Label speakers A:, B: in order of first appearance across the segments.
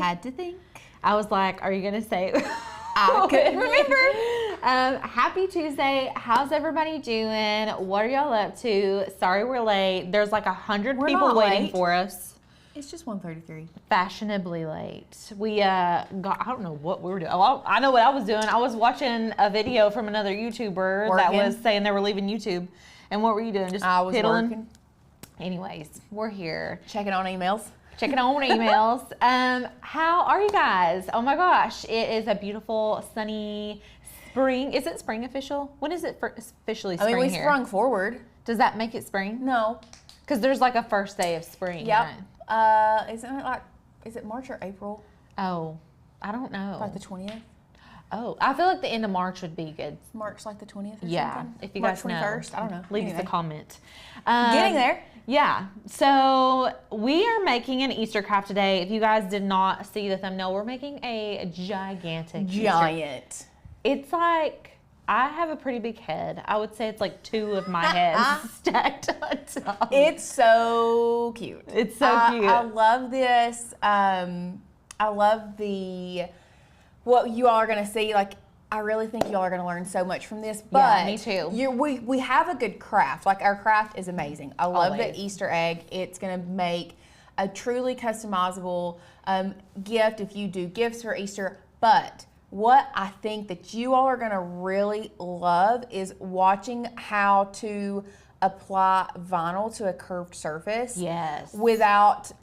A: had to think.
B: I was like, are you going to say?
A: I couldn't remember.
B: Happy Tuesday. How's everybody doing? What are y'all up to? Sorry we're late. There's like 100 people waiting for us.
A: It's just 1:33.
B: Fashionably late. We I don't know what we were doing. Oh, I know what I was doing. I was watching a video from another YouTuber that was saying they were leaving YouTube. And what were you doing? Just
A: I was
B: piddling?
A: working.
B: Anyways, we're here.
A: Checking on emails.
B: Checking on emails. How are you guys? Oh my gosh, it is a beautiful sunny spring. Is it spring official? When is it officially spring here?
A: I mean, we sprung forward.
B: Does that make it spring?
A: No.
B: Because there's like a first day of spring.
A: Yep.
B: Right?
A: Is it March or April?
B: Oh, I don't know.
A: Like the 20th?
B: Oh, I feel like the end of March would be good.
A: March like the 20th or
B: yeah,
A: something?
B: if you
A: March
B: guys know.
A: 21st? I don't know.
B: Leave us a comment.
A: Getting there.
B: Yeah, so we are making an Easter craft today. If you guys did not see the thumbnail, we're making a gigantic
A: Giant.
B: It's like, I have a pretty big head. I would say it's like 2 of my heads stacked on top.
A: It's so cute.
B: It's so cute.
A: I love this. I love what you all are going to see. Like, I really think y'all are going to learn so much from this. But
B: yeah, me too.
A: We have a good craft. Like, our craft is amazing. I love the Easter egg. It's going to make a truly customizable gift if you do gifts for Easter. But what I think that you all are going to really love is watching how to apply vinyl to a curved surface.
B: Yes.
A: Without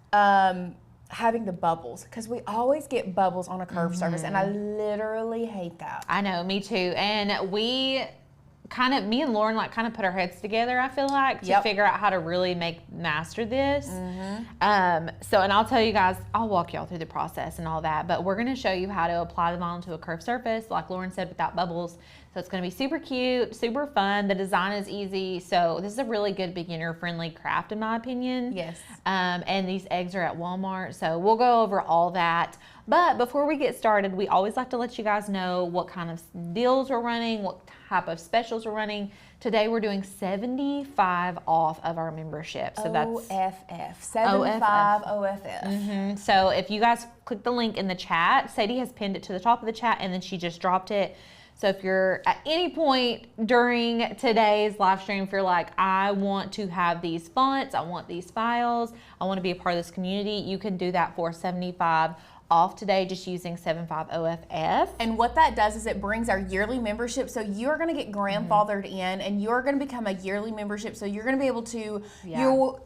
A: having the bubbles, because we always get bubbles on a curved surface, and I literally hate that.
B: I know, me too. And me and Lauren kind of put our heads together, I feel like, to figure out how to really master this. And I'll tell you guys, I'll walk y'all through the process and all that, but we're going to show you how to apply the vinyl to a curved surface, like Lauren said, without bubbles. So it's going to be super cute, super fun. The design is easy. So this is a really good beginner-friendly craft, in my opinion.
A: Yes.
B: And these eggs are at Walmart. So we'll go over all that. But before we get started, we always like to let you guys know what kind of deals we're running, what type of specials we're running. Today we're doing 75 off of our membership. So that's
A: OFF. 75 OFF.
B: So if you guys click the link in the chat, Sadie has pinned it to the top of the chat, and then she just dropped it. So if you're at any point during today's live stream, if you're like, I want to have these fonts, I want these files, I want to be a part of this community, you can do that for 75 off today, just using 75 OFF.
A: And what that does is it brings our yearly membership. So you're going to get grandfathered in, and you're going to become a yearly membership. So you're going to be able to,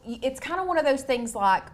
A: it's kind of one of those things like,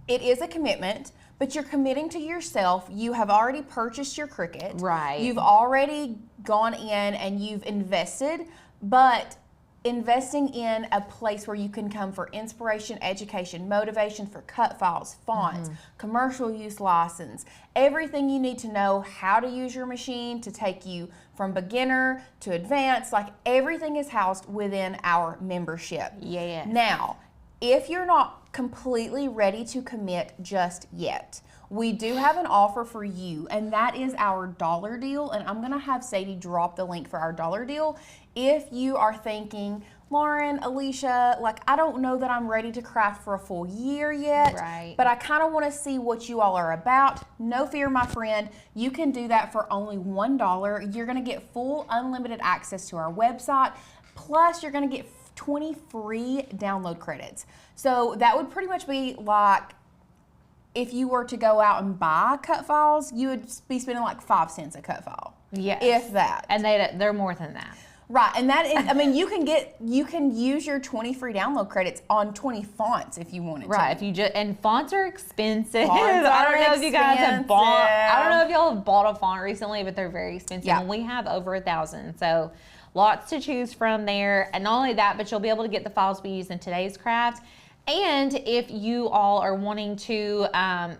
A: it is a commitment, but you're committing to yourself. You have already purchased your Cricut.
B: Right.
A: You've already gone in and you've invested, but investing in a place where you can come for inspiration, education, motivation for cut files, fonts, commercial use license, everything you need to know how to use your machine to take you from beginner to advanced. Like, everything is housed within our membership.
B: Yeah.
A: Now, if you're not completely ready to commit just yet, we do have an offer for you, and that is our dollar deal. And I'm going to have Sadie drop the link for our dollar deal. If you are thinking, Lauren, Alicia, like, I don't know that I'm ready to craft for a full year yet, but I kind of want to see what you all are about. No fear, my friend. You can do that for only $1. You're going to get full unlimited access to our website. Plus, you're going to get 20 free download credits. So that would pretty much be like, if you were to go out and buy cut files, you would be spending like 5 cents a cut file.
B: Yes.
A: If that.
B: And they're more than that.
A: Right, and that is, I mean, you can use your 20 free download credits on 20 fonts if you wanted to.
B: Right, and fonts are expensive.
A: Fonts
B: I
A: are
B: don't know if you guys have bought,
A: expensive.
B: I don't know if y'all have bought a font recently, but they're very expensive.
A: Yeah.
B: And we have over 1,000, so lots to choose from there. And not only that, but you'll be able to get the files we use in today's craft. And if you all are wanting to,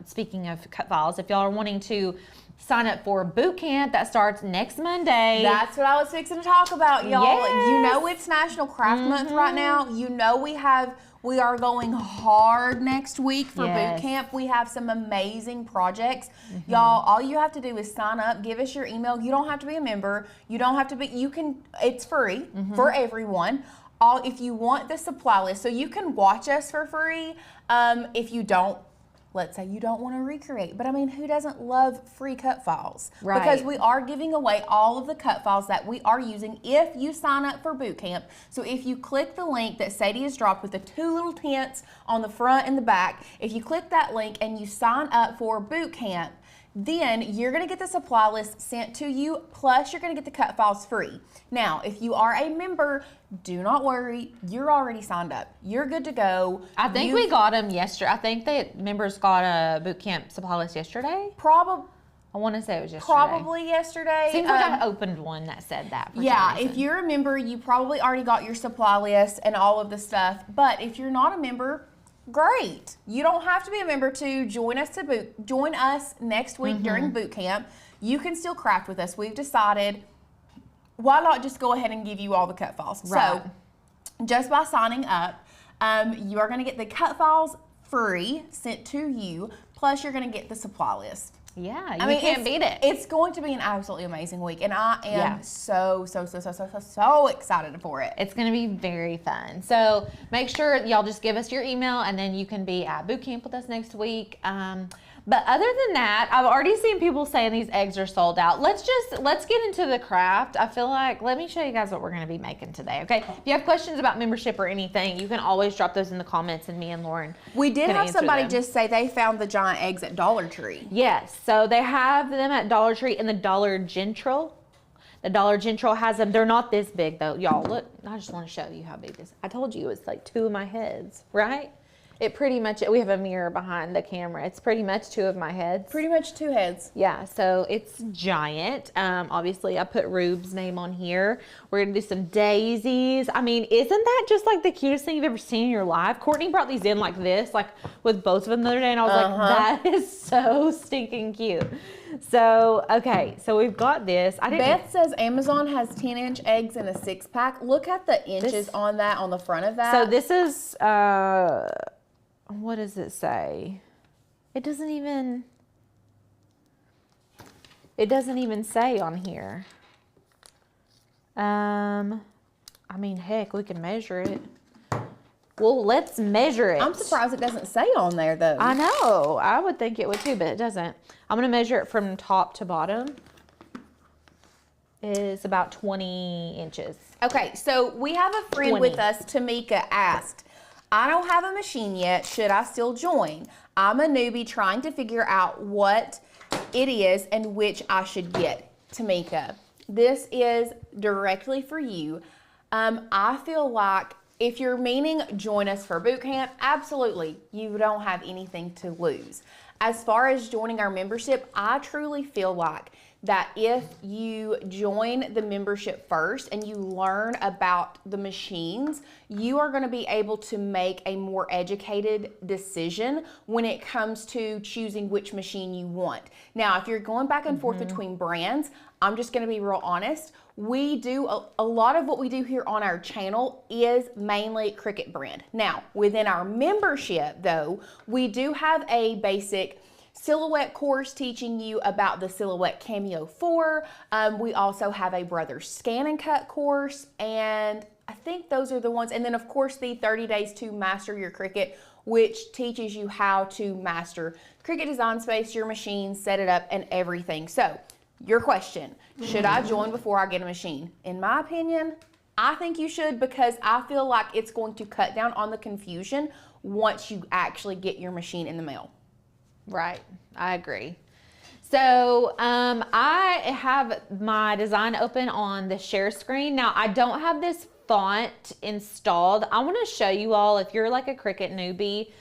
B: speaking of cut files, if y'all are wanting to sign up for Bootcamp that starts next Monday.
A: That's what I was fixing to talk about, y'all.
B: Yes.
A: You know it's National Craft Month right now. You know we are going hard next week for Bootcamp. We have some amazing projects. Y'all, all you have to do is sign up, give us your email. You don't have to be a member. You don't have to be, it's free for everyone. If you want the supply list, so you can watch us for free. If you don't let's say you don't want to recreate, but I mean, who doesn't love free cut files?
B: Right.
A: Because we are giving away all of the cut files that we are using if you sign up for Bootcamp. So if you click the link that Sadie has dropped with the 2 little tents on the front and the back, if you click that link and you sign up for Bootcamp, then you're going to get the supply list sent to you, plus you're going to get the cut files free. Now, if you are a member, do not worry. You're already signed up. You're good to go.
B: I think we got them yesterday. I think that members got a Bootcamp supply list yesterday.
A: Probably.
B: I want to say it was yesterday.
A: Probably yesterday.
B: Seems like I opened one that said that. For
A: yeah,
B: some reason.
A: if you're a member, you probably already got your supply list and all of the stuff. But if you're not a member, great. You don't have to be a member to join us next week during Bootcamp. You can still craft with us. We've decided, why not just go ahead and give you all the cut files?
B: Right.
A: So just by signing up, you are going to get the cut files free sent to you, plus you're going to get the supply list.
B: Yeah, you can't beat it.
A: It's going to be an absolutely amazing week, and I am so excited for it.
B: It's going to be very fun. So make sure y'all just give us your email, and then you can be at Bootcamp with us next week. But other than that, I've already seen people saying these eggs are sold out. Let's get into the craft. I feel like, let me show you guys what we're going to be making today, okay? If you have questions about membership or anything, you can always drop those in the comments, and me and Lauren
A: We did
B: can
A: have
B: answer
A: somebody
B: them.
A: just say they found the giant eggs at Dollar Tree.
B: Yes, so they have them at Dollar Tree and the Dollar General. The Dollar General has them. They're not this big though. Y'all, look, I just want to show you how big this is. I told you it's like 2 of my heads, right? It pretty much, we have a mirror behind the camera. It's pretty much 2 of my heads.
A: Pretty much 2 heads.
B: Yeah, so it's giant. Obviously, I put Rube's name on here. We're going to do some daisies. I mean, isn't that just like the cutest thing you've ever seen in your life? Courtney brought these in like this, like with both of them the other day, and I was like, that is so stinking cute. So, okay, so we've got this.
A: Beth says Amazon has 10-inch eggs in a 6-pack. Look at the inches on that, on the front of that.
B: So this is, what does it say? It doesn't even say on here. I mean, heck, we can measure it. Well, let's measure it.
A: I'm surprised it doesn't say on there, though.
B: I know. I would think it would too, but it doesn't. I'm going to measure it from top to bottom. It's about 20 inches.
A: Okay, so we have a friend with us, Tamika, asked, I don't have a machine yet. Should I still join? I'm a newbie trying to figure out what it is and which I should get. Tamika, this is directly for you. I feel like if you're meaning join us for Bootcamp, absolutely, you don't have anything to lose. As far as joining our membership, I truly feel like that if you join the membership first and you learn about the machines, you are going to be able to make a more educated decision when it comes to choosing which machine you want. Now, if you're going back and forth between brands, I'm just going to be real honest. We do a lot of what we do here on our channel is mainly Cricut brand. Now, within our membership though, we do have a basic silhouette course teaching you about the Silhouette Cameo 4. We also have a Brothers Scan and Cut course, and I think those are the ones. And then of course the 30 days to master your Cricut, which teaches you how to master Cricut Design Space, your machine, set it up and everything. So your question, should I join before I get a machine? In my opinion, I think you should, because I feel like it's going to cut down on the confusion once you actually get your machine in the mail.
B: Right, I agree. So I have my design open on the share screen. Now I don't have this font installed. I want to show you all, if you're like a Cricut newbie,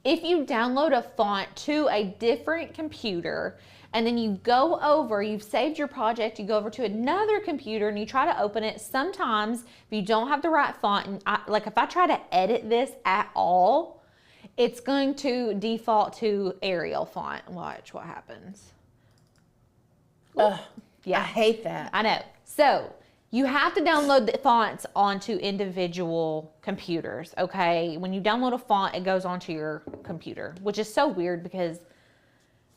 B: if you download a font to a different computer and then you go over, you've saved your project, you go over to another computer and you try to open it, sometimes if you don't have the right font, and like if I try to edit this at all, it's going to default to Arial font. Watch what happens.
A: Ugh,
B: yeah,
A: I hate that.
B: I know. So you have to download the fonts onto individual computers, okay? When you download a font, it goes onto your computer, which is so weird because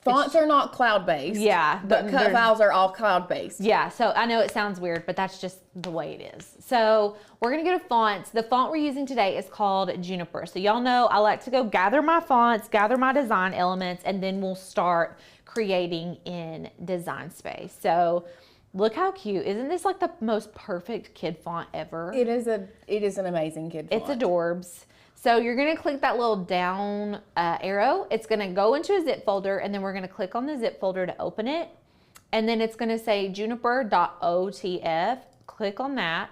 A: Fonts are not cloud-based.
B: Yeah.
A: But cut files are all cloud-based.
B: Yeah, so I know it sounds weird, but that's just the way it is. So we're gonna go to fonts. The font we're using today is called Juniper. So y'all know I like to go gather my fonts, gather my design elements, and then we'll start creating in Design Space. So look how cute. Isn't this like the most perfect kid font ever?
A: It is an amazing kid font.
B: It's adorbs. So you're gonna click that little down arrow. It's gonna go into a zip folder, and then we're gonna click on the zip folder to open it. And then it's gonna say juniper.otf. Click on that,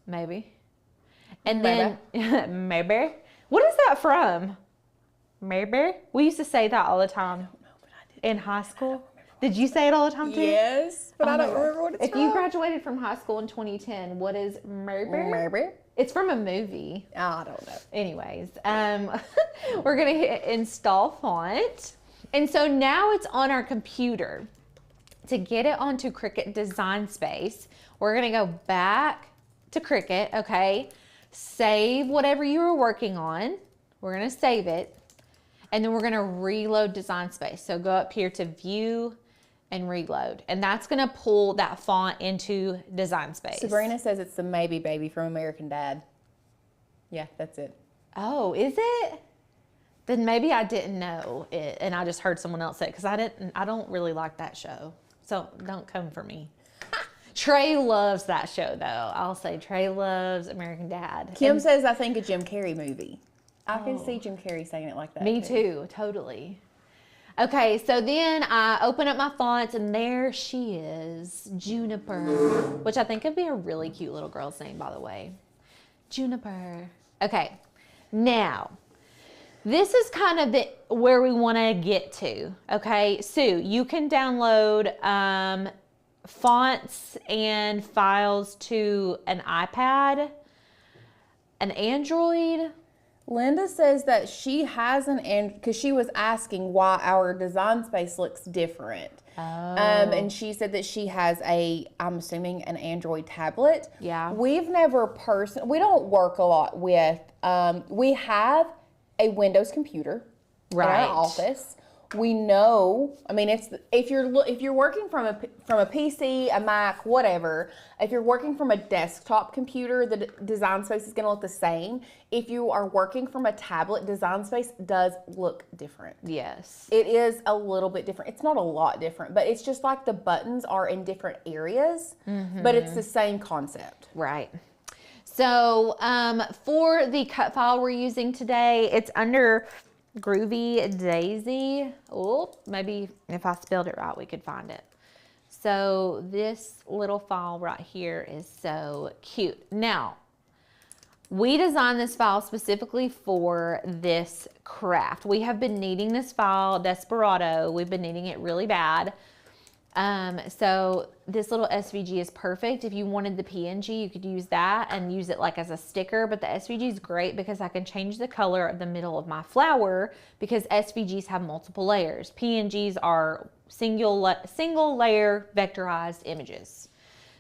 B: maybe. And then, maybe. What is that from? Maybe? We used to say that all the time.
A: I don't know, but I did.
B: In high school? Did you say it all the time too?
A: Yes, but I don't remember what it's
B: from. If you graduated from high school in 2010, what is maybe?
A: Maybe.
B: It's from a movie.
A: I don't know.
B: Anyways, we're gonna hit install font. And so now it's on our computer. To get it onto Cricut Design Space, we're gonna go back to Cricut, okay? Save whatever you were working on. We're gonna save it. And then we're gonna reload Design Space. So go up here to View and Reload. And that's gonna pull that font into Design Space.
A: Sabrina says it's the Maybe Baby from American Dad. Yeah, that's it.
B: Oh, is it? Then maybe I didn't know it and I just heard someone else say it because I don't really like that show. So don't come for me. Trey loves that show though. I'll say Trey loves American Dad.
A: Kim says I think a Jim Carrey movie. I can see Jim Carrey saying it like that.
B: Me too, totally. Okay, so then I open up my fonts and there she is, Juniper, which I think would be a really cute little girl's name, by the way. Juniper. Okay, now this is kind of where we want to get to. Okay, Sue, you can download fonts and files to an iPad, an Android.
A: Linda says that she has because she was asking why our Design Space looks different.
B: Oh.
A: And she said that she has I'm assuming an Android tablet.
B: Yeah.
A: We've never we don't work a lot with, we have a Windows computer in our office. We know, I mean, if you're working from a PC, a Mac, whatever, if you're working from a desktop computer, the Design Space is going to look the same. If you are working from a tablet, Design Space does look different.
B: Yes.
A: It is a little bit different. It's not a lot different, but it's just like the buttons are in different areas, but it's the same concept.
B: Right. So for the cut file we're using today, it's under Groovy Daisy. Oh, maybe if I spelled it right, we could find it. So this little file right here is so cute. Now, we designed this file specifically for this craft. We have been needing this file, Desperado. We've been needing it really bad. So this little SVG is perfect. If you wanted the PNG, you could use that and use it like as a sticker, but the SVG is great because I can change the color of the middle of my flower because SVGs have multiple layers. PNGs are single layer vectorized images.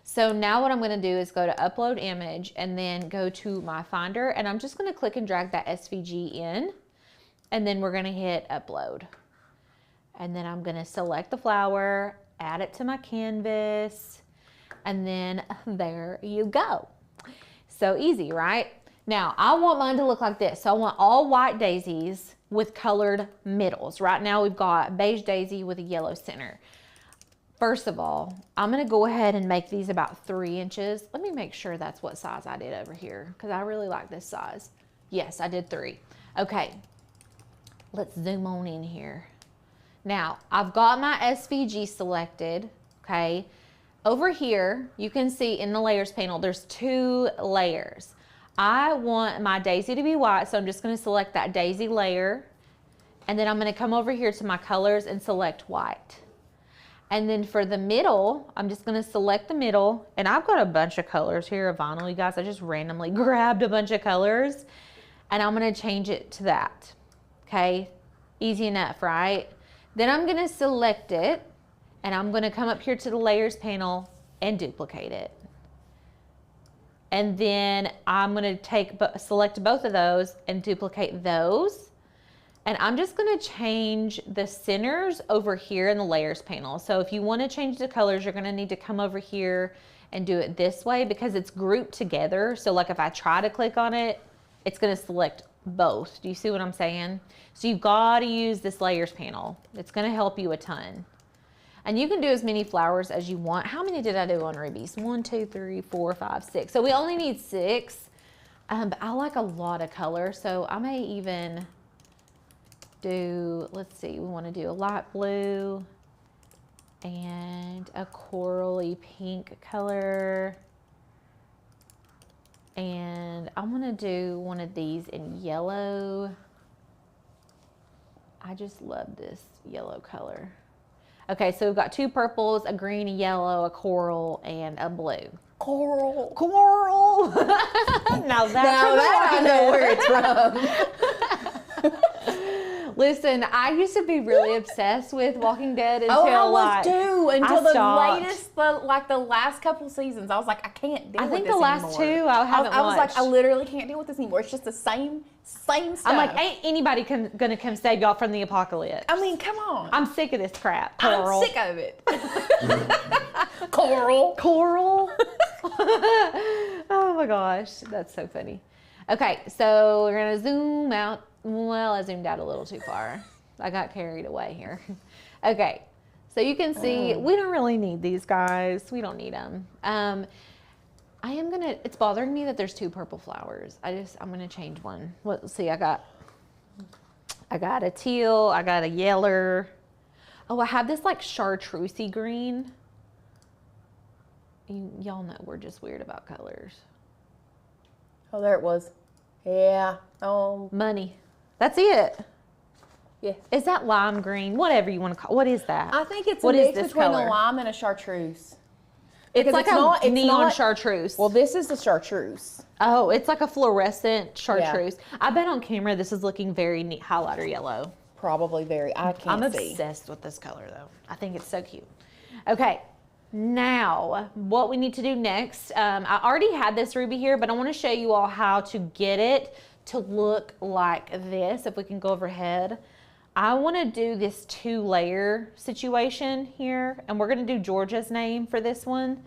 B: So now what I'm going to do is go to upload image and then go to my Finder, and I'm just going to click and drag that SVG in, and then we're going to hit upload. And then I'm going to select the flower, add it to my canvas, and then there you go. So easy, right? Now, I want mine to look like this. So I want all white daisies with colored middles. Right now we've got beige daisy with a yellow center. First of all, I'm gonna go ahead and make these about 3 inches. Let me make sure that's what size I did over here because I really like this size. Yes, I did 3. Okay, let's zoom on in here. Now, I've got my SVG selected, okay? Over here, you can see in the layers panel, there's 2 layers. I want my daisy to be white, so I'm just gonna select that daisy layer, and then I'm gonna come over here to my colors and select white. And then for the middle, I'm just gonna select the middle, and I've got a bunch of colors here of vinyl, you guys. I just randomly grabbed a bunch of colors, and I'm gonna change it to that, okay? Easy enough, right? Then I'm gonna select it, and I'm gonna come up here to the layers panel and duplicate it. And then I'm gonna select both of those and duplicate those. And I'm just gonna change the centers over here in the layers panel. So if you wanna change the colors, you're gonna need to come over here and do it this way because it's grouped together. So like if I try to click on it, it's gonna select both. Do you see what I'm saying? So you've gotta use this layers panel. It's gonna help you a ton. And you can do as many flowers as you want. How many did I do on rubies? 1, 2, 3, 4, 5, 6. So we only need 6, but I like a lot of color. So I may even do, let's see, we want to do a light blue and a corally pink color. And I'm going to do one of these in yellow. I just love this yellow color. Okay, so we've got 2 purples, a green, a yellow, a coral, and a blue.
A: Coral.
B: Coral. Now that
A: I know where it's from.
B: Listen, I used to be really obsessed with Walking Dead until
A: I was
B: like
A: too until the
B: stopped.
A: latest, the last couple seasons. I was like, I can't deal with this
B: I think the last
A: anymore.
B: 2 I haven't
A: I was like,
B: watched.
A: I literally can't deal with this anymore. It's just the same stuff.
B: I'm like, ain't anybody gonna come save y'all from the apocalypse.
A: I mean, come on.
B: I'm sick of this crap. Coral.
A: I'm sick of it. Coral.
B: Coral. Oh my gosh, that's so funny. Okay, so we're gonna zoom out. Well, I zoomed out a little too far. I got carried away here. Okay, so you can see we don't really need these guys. We don't need them. It's bothering me that there's 2 purple flowers. I'm gonna change one. Let's see, I got a teal, I got a yeller. Oh, I have this like chartreusey green. Y'all know we're just weird about colors.
A: Oh, there it was. Yeah. Oh.
B: Money. That's it.
A: Yeah.
B: Is that lime green? Whatever you want to call. What is that?
A: I think it's
B: What
A: a
B: is
A: mix
B: this
A: between
B: color?
A: a lime and a chartreuse.
B: It's
A: Because
B: like
A: it's
B: a
A: not-
B: neon chartreuse.
A: Well, this is the chartreuse.
B: Oh, it's like a fluorescent chartreuse. I bet on camera this is looking very neat highlighter yellow.
A: Probably very. I can't
B: I'm
A: see.
B: obsessed with this color though. I think it's so cute. Okay, now what we need to do next, I already had this ruby here, but I want to show you all how to get it to look like this. If we can go overhead. I want to do this 2-layer situation here, and we're going to do Georgia's name for this one.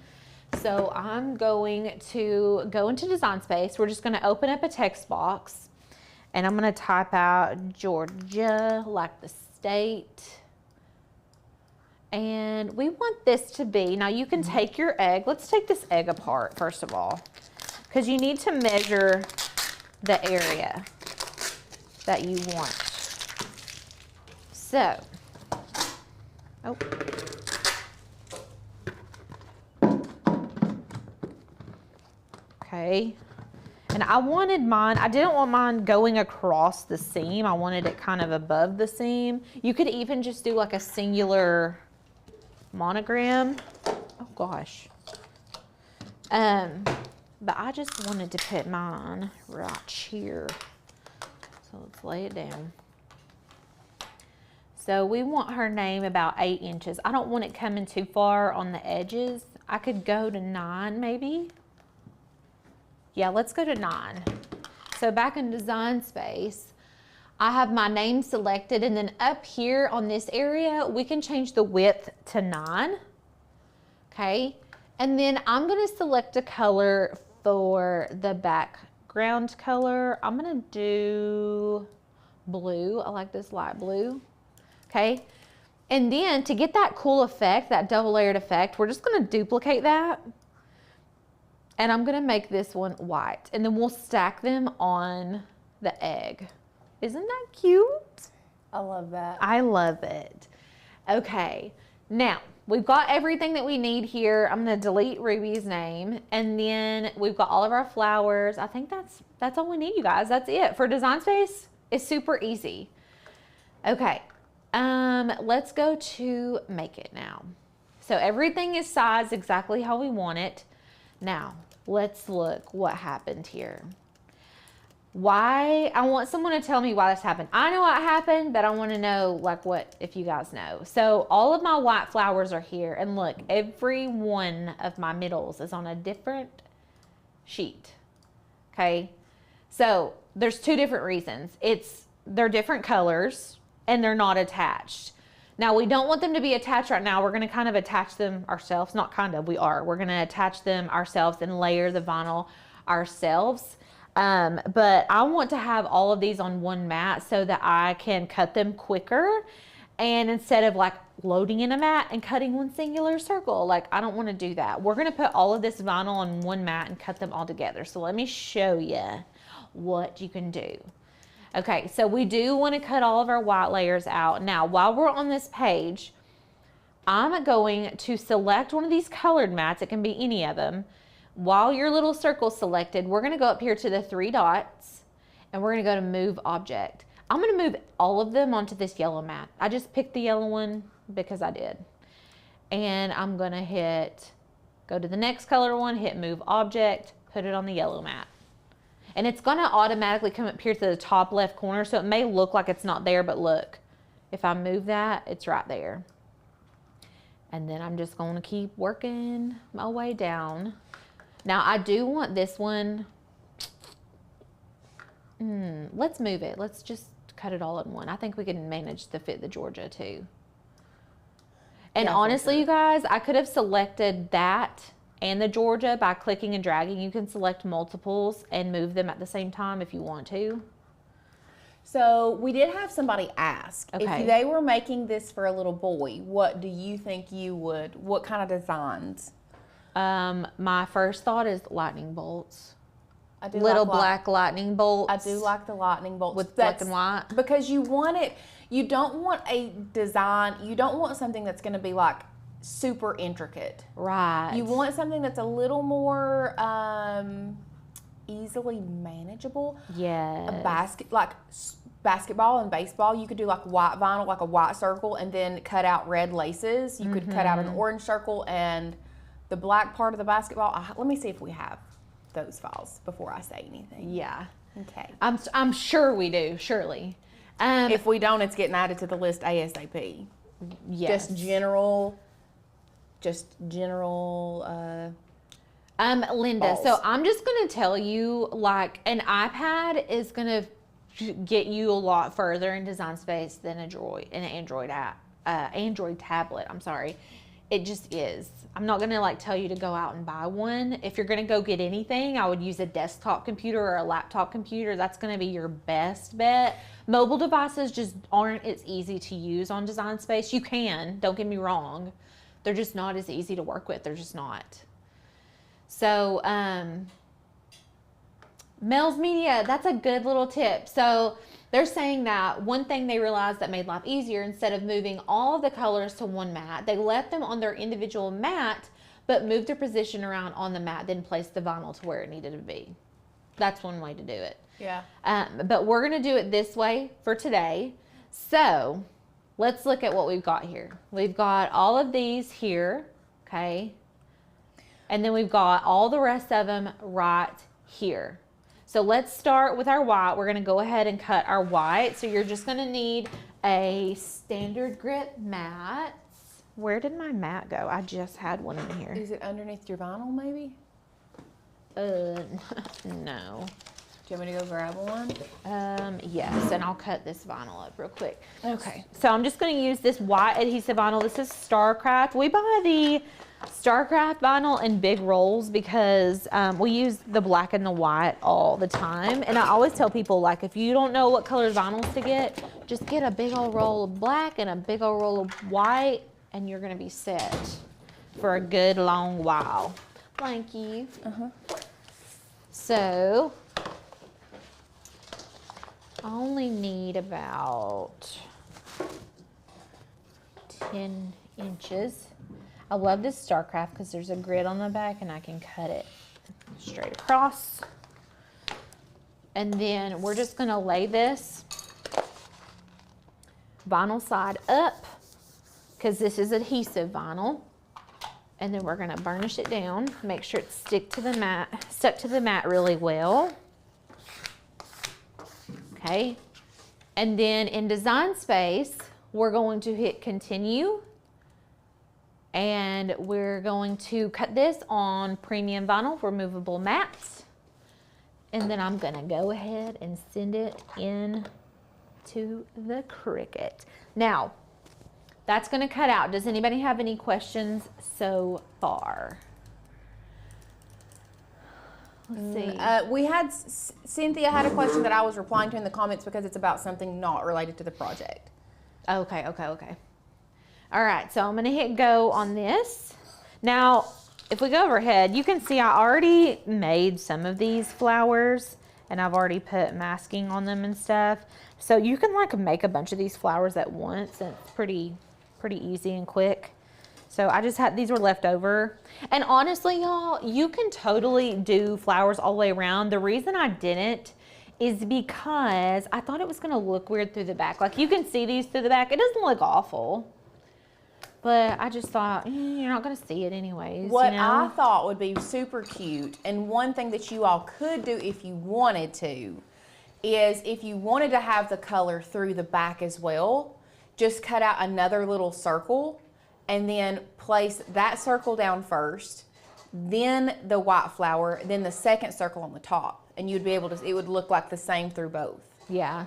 B: So I'm going to go into Design Space. We're just going to open up a text box, and I'm going to type out Georgia, like the state. And we want this to be, now you can take your egg. Let's take this egg apart, first of all, because you need to measure the area that you want. So, oh. Okay, and I wanted mine, I didn't want mine going across the seam. I wanted it kind of above the seam. You could even just do like a singular monogram. Oh gosh. But I just wanted to put mine right here. So let's lay it down. So we want her name about 8 inches. I don't want it coming too far on the edges. I could go to 9 maybe. Yeah, let's go to 9. So back in Design Space, I have my name selected, and then up here on this area, we can change the width to 9. Okay, and then I'm gonna select a color for the background color. I'm gonna do blue. I like this light blue. Okay, and then to get that cool effect, that double layered effect, we're just gonna duplicate that. And I'm gonna make this one white, and then we'll stack them on the egg. Isn't that cute?
A: I love that.
B: I love it. Okay, now we've got everything that we need here. I'm gonna delete Ruby's name, and then we've got all of our flowers. I think that's all we need, you guys. That's it for Design Space. It's super easy. Okay, let's go to Make It now. So everything is sized exactly how we want it. Now, let's look what happened here. Why, I want someone to tell me why this happened. I know what happened, but I want to know like what, if you guys know. So all of my white flowers are here, and look, every one of my middles is on a different sheet. Okay, so there's 2 different reasons. It's they're different colors and they're not attached. Now we don't want them to be attached right now. We're gonna kind of attach them ourselves. Not kind of, we are. We're gonna attach them ourselves and layer the vinyl ourselves. But I want to have all of these on one mat so that I can cut them quicker. And instead of like loading in a mat and cutting one singular circle, like I don't want to do that. We're going to put all of this vinyl on one mat and cut them all together. So let me show you what you can do. Okay, so we do want to cut all of our white layers out. Now, while we're on this page, I'm going to select one of these colored mats. It can be any of them. While your little circle's selected, we're going to go up here to the 3 dots and we're going to go to move object. I'm going to move all of them onto this yellow mat. I just picked the yellow one because I did. And I'm going to go to the next color one, hit move object, put it on the yellow mat. And it's going to automatically come up here to the top left corner. So it may look like it's not there, but look, if I move that, it's right there. And then I'm just going to keep working my way down. Now I do want this one. Let's move it. Let's just cut it all in one. I think we can manage to fit the Georgia too. And yeah, honestly, you guys, I could have selected that and the Georgia by clicking and dragging. You can select multiples and move them at the same time if you want to.
A: So we did have somebody ask,
B: okay,
A: if they were making this for a little boy, what do you think what kind of designs?
B: My first thought is lightning bolts.
A: I do
B: little black lightning bolts.
A: I do like the lightning bolts.
B: With black and white.
A: Because you want it, you don't want a design, you don't want something that's going to be like super intricate.
B: Right.
A: You want something that's a little more easily manageable.
B: Yeah.
A: Basketball and baseball, you could do like white vinyl, like a white circle, and then cut out red laces. You could cut out an orange circle and the black part of the basketball. Let me see if we have those files before I say anything.
B: Yeah.
A: Okay.
B: I'm sure we do, surely.
A: If we don't, it's getting added to the list ASAP.
B: Yes.
A: Just general
B: Linda,
A: balls.
B: So I'm just going to tell you, like, an iPad is going to get you a lot further in design space than an Android tablet. I'm sorry. It just is. I'm not going to like tell you to go out and buy one. If you're going to go get anything, I would use a desktop computer or a laptop computer. That's going to be your best bet. Mobile devices just aren't as easy to use on Design Space. You can, don't get me wrong. They're just not as easy to work with. They're just not. So, Mel's Media, that's a good little tip. So they're saying that one thing they realized that made life easier, instead of moving all of the colors to one mat, they left them on their individual mat, but moved their position around on the mat, then placed the vinyl to where it needed to be. That's one way to do it.
A: Yeah.
B: But we're going to do it this way for today. So let's look at what we've got here. We've got all of these here, okay? And then we've got all the rest of them right here. So let's start with our white. We're going to go ahead and cut our white. So you're just going to need a standard grit mat. Where did my mat go? I just had one in here.
A: Is it underneath your vinyl maybe?
B: No.
A: Do you want me to go grab one?
B: Yes, and I'll cut this vinyl up real quick.
A: Okay.
B: So I'm just going to use this white adhesive vinyl. This is Starcraft. We buy the Starcraft vinyl in big rolls because we use the black and the white all the time. And I always tell people, like, if you don't know what color vinyls to get, just get a big old roll of black and a big old roll of white, and you're going to be set for a good long while. Thank you. So I only need about 10 inches. I love this Starcraft because there's a grid on the back and I can cut it straight across. And then we're just going to lay this vinyl side up because this is adhesive vinyl. And then we're going to burnish it down, make sure it's stuck to the mat really well. Okay. And then in Design Space, we're going to hit continue. And we're going to cut this on premium vinyl removable mats. And then I'm going to go ahead and send it in to the Cricut. Now, that's gonna cut out. Does anybody have any questions so far? Let's see.
A: We had, Cynthia had a question that I was replying to in the comments because it's about something not related to the project.
B: Okay. All right, so I'm gonna hit go on this. Now, if we go overhead, you can see I already made some of these flowers and I've already put masking on them and stuff. So you can like make a bunch of these flowers at once and it's pretty easy and quick. So I just had, these were left over. And honestly, y'all, you can totally do flowers all the way around. The reason I didn't is because I thought it was gonna look weird through the back. Like you can see these through the back. It doesn't look awful. But I just thought, you're not gonna see it anyways.
A: What
B: you know?
A: I thought would be super cute, and one thing that you all could do if you wanted to, is if you wanted to have the color through the back as well, just cut out another little circle and then place that circle down first, then the white flower, then the second circle on the top. And you'd be able to, it would look like the same through both.
B: Yeah.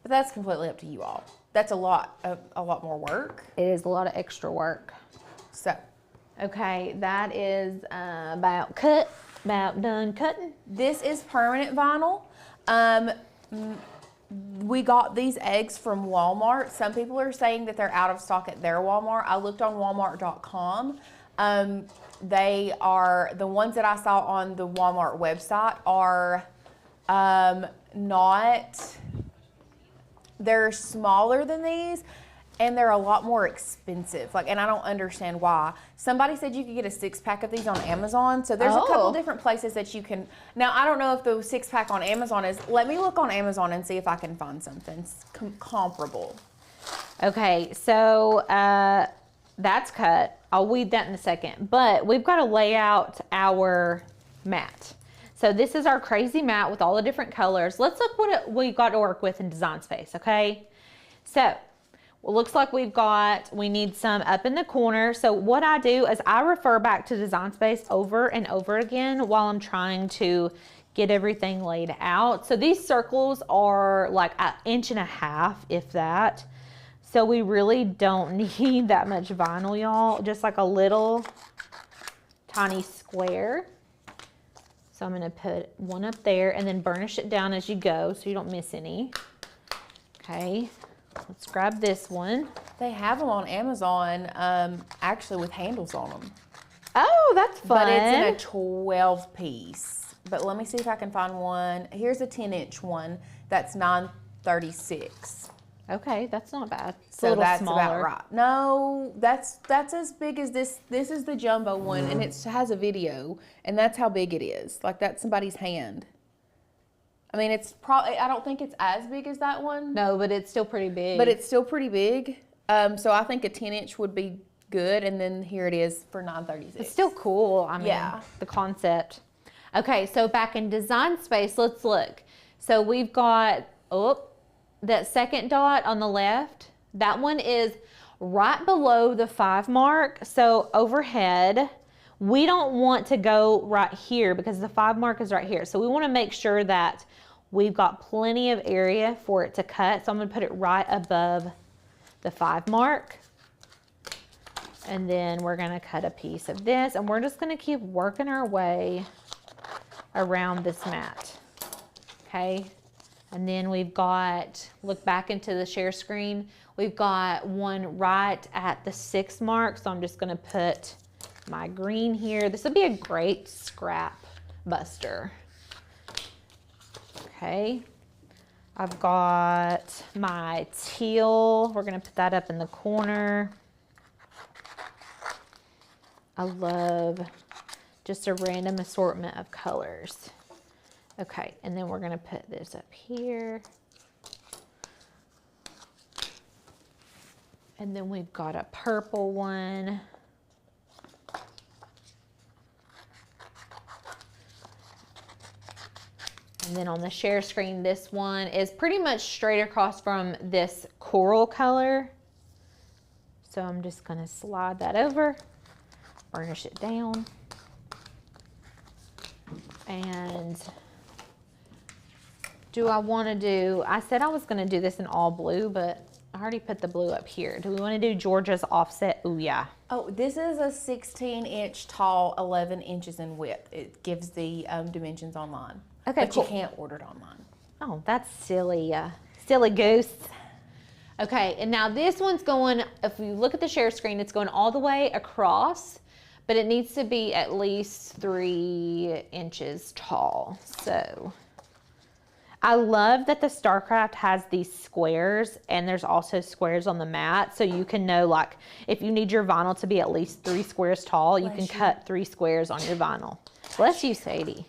A: But that's completely up to you all. That's a lot more work.
B: It is a lot of extra work.
A: So.
B: Okay, that is about done cutting.
A: This is permanent vinyl. We got these eggs from Walmart. Some people are saying that they're out of stock at their Walmart. I looked on walmart.com. They are, the ones that I saw on the Walmart website are not, they're smaller than these and they're a lot more expensive. Like, and I don't understand why. Somebody said you could get a 6-pack of these on Amazon. So there's a couple different places that you can, now I don't know if the 6-pack on Amazon is, let me look on Amazon and see if I can find something comparable.
B: Okay, so that's cut. I'll weed that in a second, but we've got to lay out our mat. So this is our crazy mat with all the different colors. Let's look what we've got to work with in Design Space, okay? So, well, looks like we need some up in the corner. So what I do is I refer back to Design Space over and over again while I'm trying to get everything laid out. So these circles are like 1.5 inches, if that. So we really don't need that much vinyl, y'all. Just like a little tiny square. So I'm gonna put one up there and then burnish it down as you go so you don't miss any. Okay, let's grab this one.
A: They have them on Amazon, actually with handles on them.
B: Oh, that's fun.
A: But it's in a 12 piece. But let me see if I can find one. Here's a 10-inch one that's $9.36.
B: Okay, that's not bad. It's
A: so that's smaller. About right. No, that's as big as this. This is the jumbo one, and it has a video, and that's how big it is. Like that's somebody's hand. I mean, it's probably, I don't think it's as big as that one.
B: No, but it's still pretty big.
A: But it's still pretty big. So I think a 10-inch would be good, and then here it is for $9.36.
B: It's still cool. I mean, yeah. The concept. Okay, so back in Design Space, let's look. So we've got, that second dot on the left, that one is right below the 5 mark. So overhead, we don't want to go right here because the 5 mark is right here. So we want to make sure that we've got plenty of area for it to cut. So I'm going to put it right above the 5 mark. And then we're going to cut a piece of this, and we're just going to keep working our way around this mat. Okay. And then we've got, look back into the share screen, we've got one right at the 6 mark. So I'm just gonna put my green here. This would be a great scrap buster. Okay, I've got my teal. We're gonna put that up in the corner. I love just a random assortment of colors. Okay, and then we're gonna put this up here. And then we've got a purple one. And then on the share screen, this one is pretty much straight across from this coral color. So I'm just gonna slide that over, burnish it down. do I want to do, I said I was going to do this in all blue, but I already put the blue up here. Do we want to do Georgia's offset? Oh, yeah.
A: Oh, this is a 16-inch tall, 11 inches in width. It gives the dimensions online.
B: Okay,
A: but
B: cool.
A: you can't order it online.
B: Oh, that's silly. Silly goose. Okay, and now this one's going, if you look at the share screen, it's going all the way across, but it needs to be at least 3 inches tall. So I love that the StarCraft has these squares, and there's also squares on the mat, so you can know, like, if you need your vinyl to be at least 3 squares tall, you can cut 3 squares on your vinyl. Bless you, Sadie.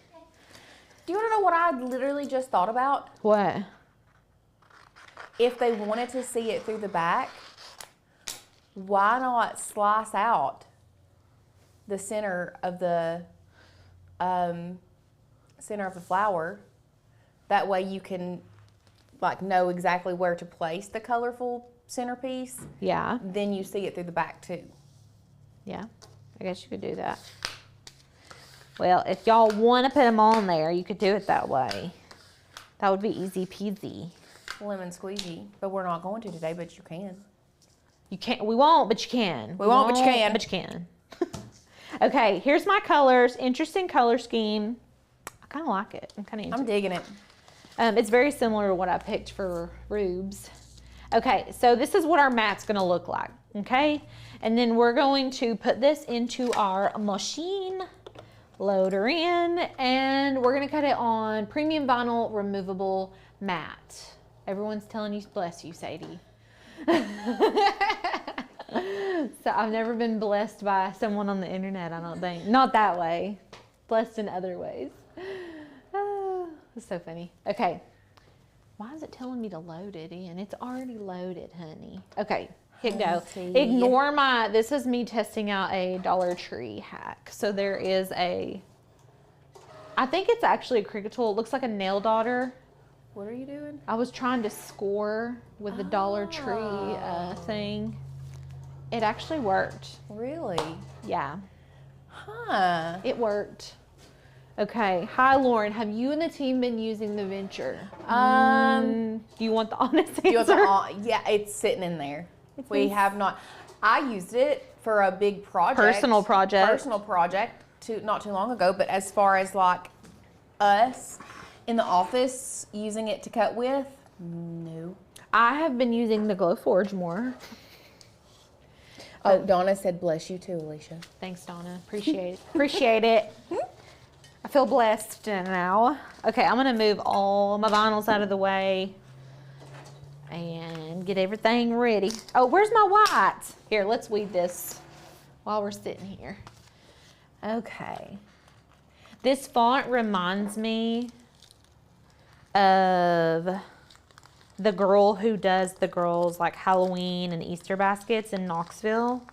A: Do you want to know what I literally just thought about?
B: What?
A: If they wanted to see it through the back, why not slice out the center of the flower? That way you can like know exactly where to place the colorful centerpiece.
B: Yeah.
A: Then you see it through the back too.
B: Yeah, I guess you could do that. Well, if y'all want to put them on there, you could do it that way. That would be easy peasy.
A: Lemon squeezy, but we're not going to today, but you can.
B: You can't, we won't, but you can.
A: We won't, but you can.
B: But you can. Okay, here's my colors. Interesting color scheme. I kind of like it. I'm
A: digging it.
B: It's very similar to what I picked for Rube's. Okay, so this is what our mat's gonna look like, okay? And then we're going to put this into our machine, load her in, and we're gonna cut it on premium vinyl removable mat. Everyone's telling you, bless you, Sadie. So I've never been blessed by someone on the internet, I don't think. Not that way. Blessed in other ways. Oh, it's so funny. Okay. Why is it telling me to load it in? It's already loaded, honey. Okay, hit go. Ignore my, this is me testing out a Dollar Tree hack. So there is a, I think it's actually a Cricut tool. It looks like a nail daughter.
A: What are you doing?
B: I was trying to score with the Dollar Tree thing. It actually worked.
A: Really?
B: Yeah.
A: Huh.
B: It worked. Okay. Hi, Lauren. Have you and the team been using the Venture? Do you want the honest answer?
A: Yeah, it's sitting in there. We have not. I used it for a big project.
B: Personal project.
A: Not too long ago. But as far as like us in the office using it to cut with, no.
B: I have been using the Glowforge more.
A: Oh, Donna said bless you too, Alicia.
B: Thanks, Donna. Appreciate it. Appreciate it. I feel blessed now. Okay, I'm gonna move all my vinyls out of the way and get everything ready. Oh, where's my white? Here, let's weed this while we're sitting here. Okay. This font reminds me of the girl who does the girls like Halloween and Easter baskets in Knoxville,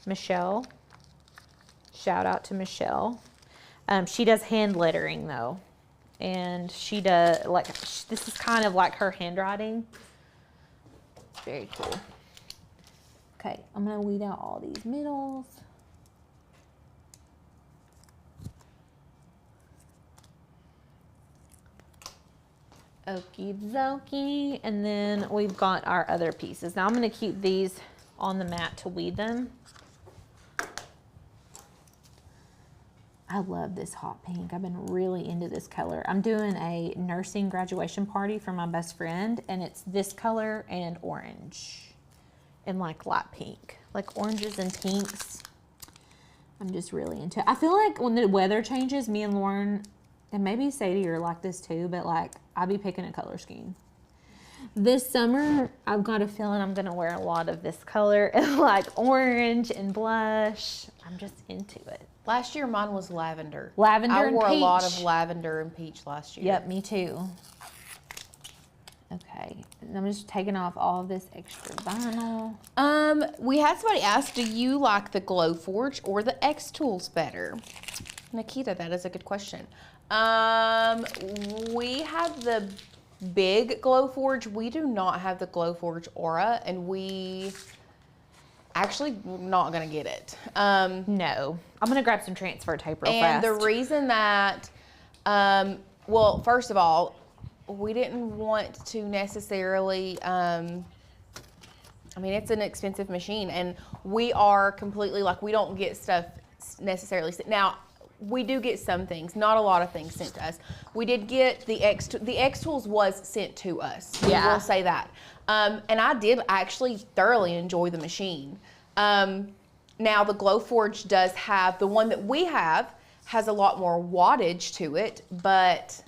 B: Michelle. Shout out to Michelle. She does hand lettering though, and she does like this is kind of like her handwriting. Very cool. Okay, I'm gonna weed out all these middles. Okie dokie, and then we've got our other pieces. Now I'm going to keep these on the mat to weed them. I love this hot pink. I've been really into this color. I'm doing a nursing graduation party for my best friend, and it's this color and orange and like light pink, like oranges and pinks. I'm just really into it. I feel like when the weather changes, me and Lauren, and maybe Sadie are like this too, but like I'll be picking a color scheme. This summer, I've got a feeling I'm gonna wear a lot of this color, like orange and blush. I'm just into it.
A: Last year, mine was lavender.
B: Lavender and peach.
A: I wore a lot of lavender and peach last year.
B: Yep, me too. Okay, and I'm just taking off all of this extra vinyl.
A: We had somebody ask, do you like the Glowforge or the X Tools better? Nikita, that is a good question. We have the big Glowforge. We do not have the Glowforge Aura, and we actually not gonna get it.
B: No, I'm gonna grab some transfer tape real fast.
A: And the reason that, well, first of all, we didn't want to necessarily, I mean, it's an expensive machine, and we are completely, like, we don't get stuff necessarily. Now, we do get some things, not a lot of things sent to us. We did get the X Tools was sent to us.
B: Yeah.
A: We will say that. And I did actually thoroughly enjoy the machine. Now, the Glowforge does have, the one that we have has a lot more wattage to it, but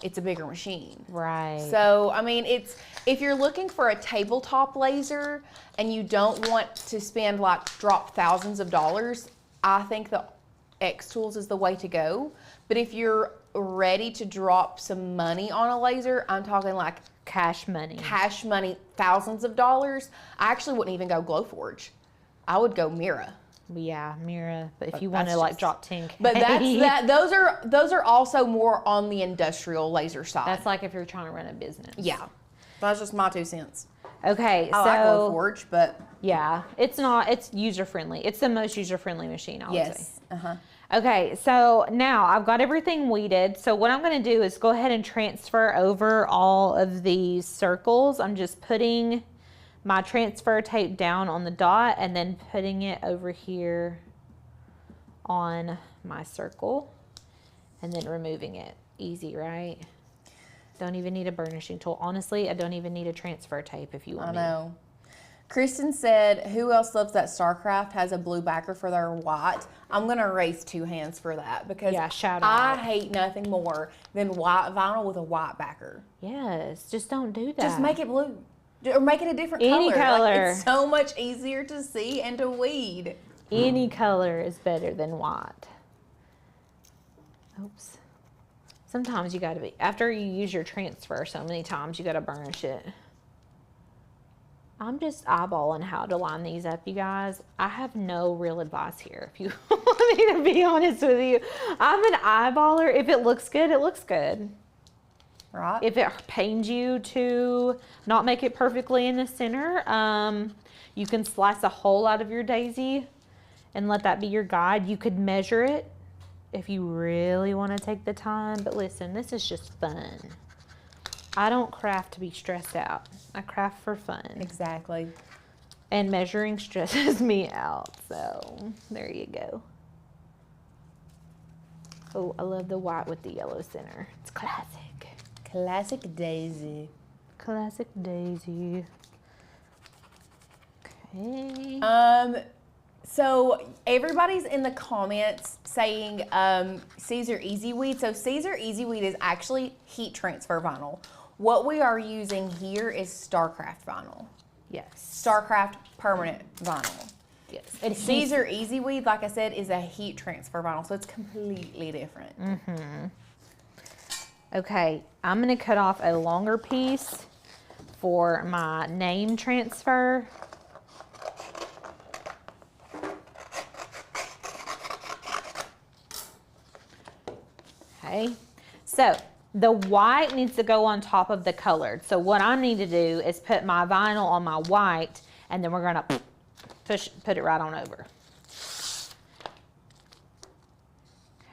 A: it's a bigger machine.
B: Right.
A: So, I mean, if you're looking for a tabletop laser and you don't want to spend, like, drop thousands of dollars, I think the X Tools is the way to go. But if you're ready to drop some money on a laser, I'm talking like
B: cash money,
A: thousands of dollars, I actually wouldn't even go Glowforge. I would go Mira.
B: Yeah, Mira. But if you want to like drop 10K.
A: But those are also more on the industrial laser side.
B: That's like if you're trying to run a business.
A: Yeah. That's just my 2 cents.
B: Okay,
A: I like Glowforge, but
B: yeah, it's user friendly. It's the most user friendly machine, I would say.
A: yes. Uh-huh.
B: Okay, so now I've got everything weeded. So what I'm going to do is go ahead and transfer over all of these circles. I'm just putting my transfer tape down on the dot and then putting it over here on my circle and then removing it. Easy, right? Don't even need a burnishing tool. Honestly, I don't even need a transfer tape if you want me.
A: I know. Kristen said, who else loves that StarCraft has a blue backer for their white? I'm going to raise 2 hands for that because
B: shout
A: I
B: out.
A: hate nothing more than white vinyl with a white backer.
B: Yes, just don't do that.
A: Just make it blue. Or make it a different
B: Any color.
A: Like, it's so much easier to see and to weed.
B: Any color is better than white. Oops. Sometimes you got to be, after you use your transfer so many times, you got to burnish it. I'm just eyeballing how to line these up, you guys. I have no real advice here, if you want me to be honest with you. I'm an eyeballer. If it looks good, it looks good.
A: Right.
B: If it pains you to not make it perfectly in the center, you can slice a hole out of your daisy and let that be your guide. You could measure it if you really want to take the time. But listen, this is just fun. I don't craft to be stressed out. I craft for fun.
A: Exactly.
B: And measuring stresses me out. So there you go. Oh, I love the white with the yellow center. It's classic.
A: Classic daisy.
B: Classic daisy. Okay.
A: So everybody's in the comments saying Caesar Easy Weed. So Caesar Easy Weed is actually heat transfer vinyl. What we are using here is StarCraft vinyl.
B: Yes.
A: StarCraft permanent vinyl.
B: Yes.
A: And Caesar Easy Weed, like I said, is a heat transfer vinyl, so it's completely different.
B: Mm-hmm. Okay, I'm going to cut off a longer piece for my name transfer. Okay, so the white needs to go on top of the colored. So what I need to do is put my vinyl on my white, and then we're going to put it right on over.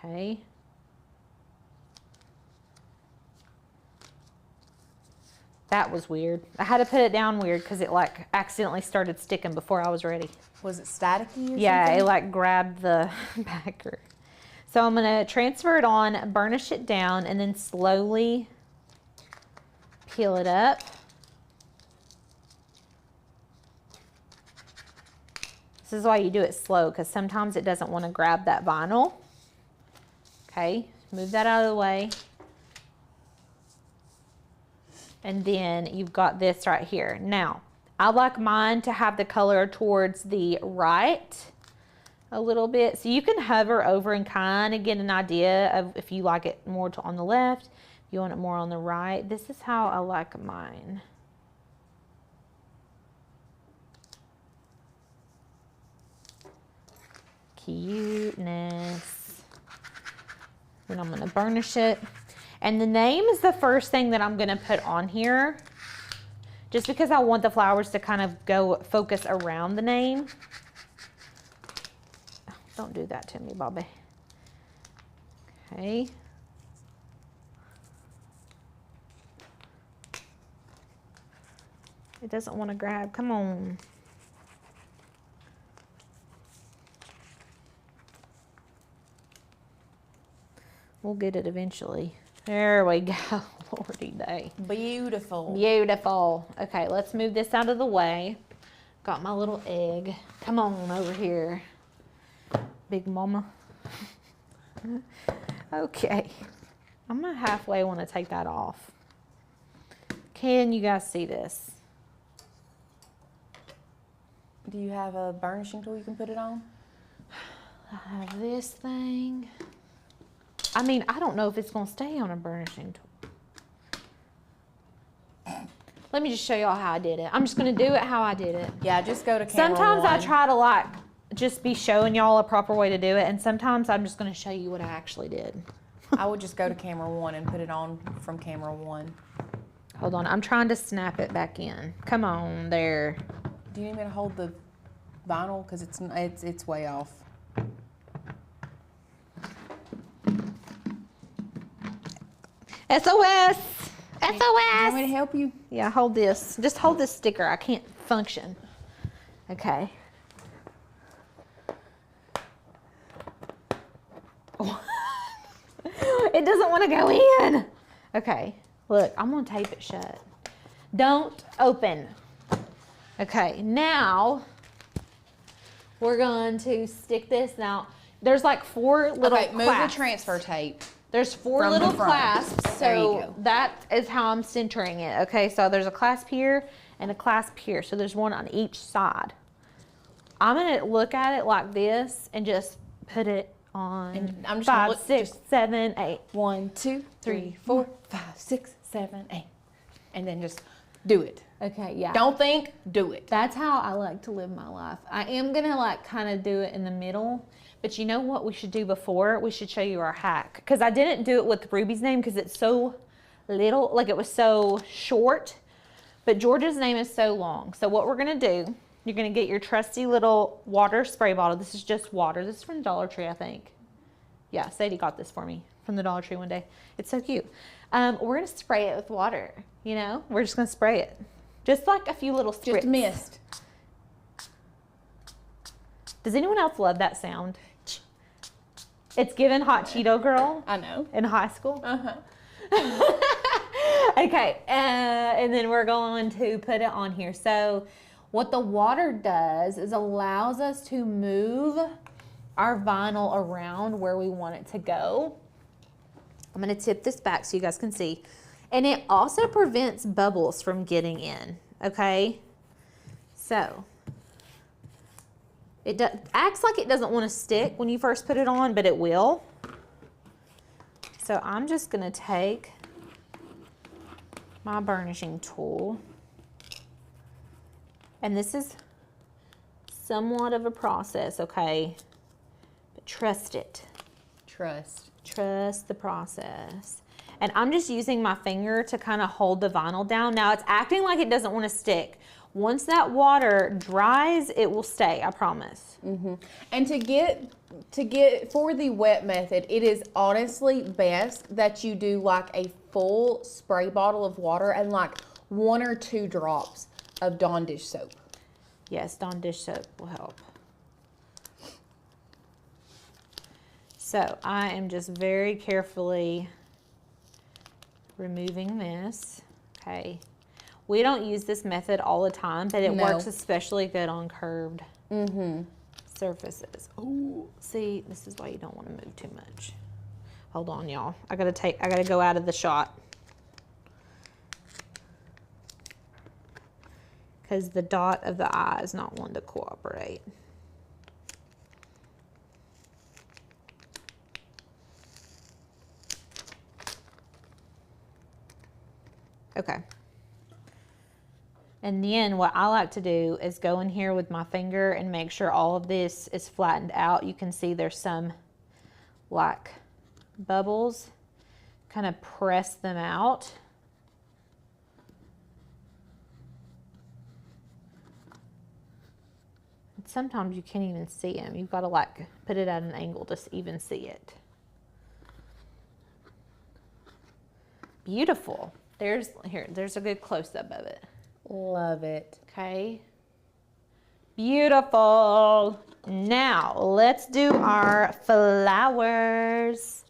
B: Okay. That was weird. I had to put it down weird because it like accidentally started sticking before I was ready.
A: Was it staticky or
B: Yeah,
A: something?
B: it like grabbed the backer. So I'm gonna transfer it on, burnish it down, and then slowly peel it up. This is why you do it slow, because sometimes it doesn't want to grab that vinyl. Okay, move that out of the way. And then you've got this right here. Now, I like mine to have the color towards the right a little bit. So you can hover over and kind of get an idea of if you like it more on the left, if you want it more on the right. This is how I like mine. Cuteness. Then I'm going to burnish it. And the name is the first thing that I'm going to put on here, just because I want the flowers to kind of go focus around the name. Don't do that to me, Bobby. Okay. It doesn't want to grab. Come on. We'll get it eventually. There we go. Lordy day.
A: Beautiful.
B: Beautiful. Okay, let's move this out of the way. Got my little egg. Come on over here, big mama. Okay. I'm gonna halfway want to take that off. Can you guys see this?
A: Do you have a burnishing tool you can put it on?
B: I have this thing. I mean, I don't know if it's gonna stay on a burnishing tool. Let me just show y'all how I did it. I'm just gonna do it how I did it.
A: Yeah, just go to camera
B: Sometimes I
A: one.
B: try to like just be showing y'all a proper way to do it, and sometimes I'm just gonna show you what I actually did.
A: I would just go to camera one and put it on from camera one.
B: Hold on, I'm trying to snap it back in. Come on, there.
A: Do you need me to hold the vinyl? Because it's way off.
B: SOS!
A: Do you want me to
B: SOS!
A: help you?
B: Yeah, hold this. Just hold this sticker. I can't function. Okay. It doesn't want to go in. Okay, look, I'm gonna tape it shut. Don't open. Okay, now we're going to stick this. Now, there's like 4 little
A: Okay, move
B: clasps.
A: the transfer tape.
B: There's 4
A: From the
B: little
A: front.
B: clasps,
A: There you
B: so
A: go.
B: that is how I'm centering it. Okay, so there's a clasp here and a clasp here, so there's one on each side. I'm gonna look at it like this and just put it on
A: And I'm just
B: 5,
A: gonna look-
B: 6,
A: just-
B: 7, 8.
A: 1, 2, 3, 4, 5, 6, 7, 8. And then just do it.
B: Okay, yeah.
A: Don't think, do it.
B: That's how I like to live my life. I am gonna like kind of do it in the middle, but you know what we should do before? We should show you our hack. Because I didn't do it with Ruby's name because it's so little, like it was so short, but George's name is so long. So what we're gonna do, you're gonna get your trusty little water spray bottle. This is just water. This is from Dollar Tree, I think. Yeah, Sadie got this for me from the Dollar Tree one day. It's so cute. We're gonna spray it with water, you know? We're just gonna spray it. Just like a few little spritz.
A: Just missed.
B: Does anyone else love that sound? It's given Hot Cheeto Girl
A: I know.
B: in high school.
A: Uh-huh.
B: Okay, and then we're going to put it on here. So what the water does is allows us to move our vinyl around where we want it to go. I'm gonna tip this back so you guys can see. And it also prevents bubbles from getting in, okay? So, it acts like it doesn't want to stick when you first put it on, but it will. So I'm just gonna take my burnishing tool. And this is somewhat of a process, okay? But trust it.
A: Trust.
B: Trust the process. And I'm just using my finger to kind of hold the vinyl down. Now it's acting like it doesn't want to stick. Once that water dries, it will stay, I promise.
A: Mm-hmm. And to get for the wet method, it is honestly best that you do like a full spray bottle of water and like 1 or 2 drops of Dawn dish soap.
B: Yes, Dawn dish soap will help. So I am just very carefully removing this, okay. We don't use this method all the time, but it works especially good on curved surfaces. Oh, see, this is why you don't want to move too much. Hold on, y'all. I gotta go out of the shot. Because the dot of the eye is not one to cooperate. Okay. And then what I like to do is go in here with my finger and make sure all of this is flattened out. You can see there's some like bubbles. Kind of press them out. And sometimes you can't even see them. You've got to like put it at an angle to even see it. Beautiful. There's a good close-up of it.
A: Love it.
B: Okay. Beautiful. Now let's do our flowers.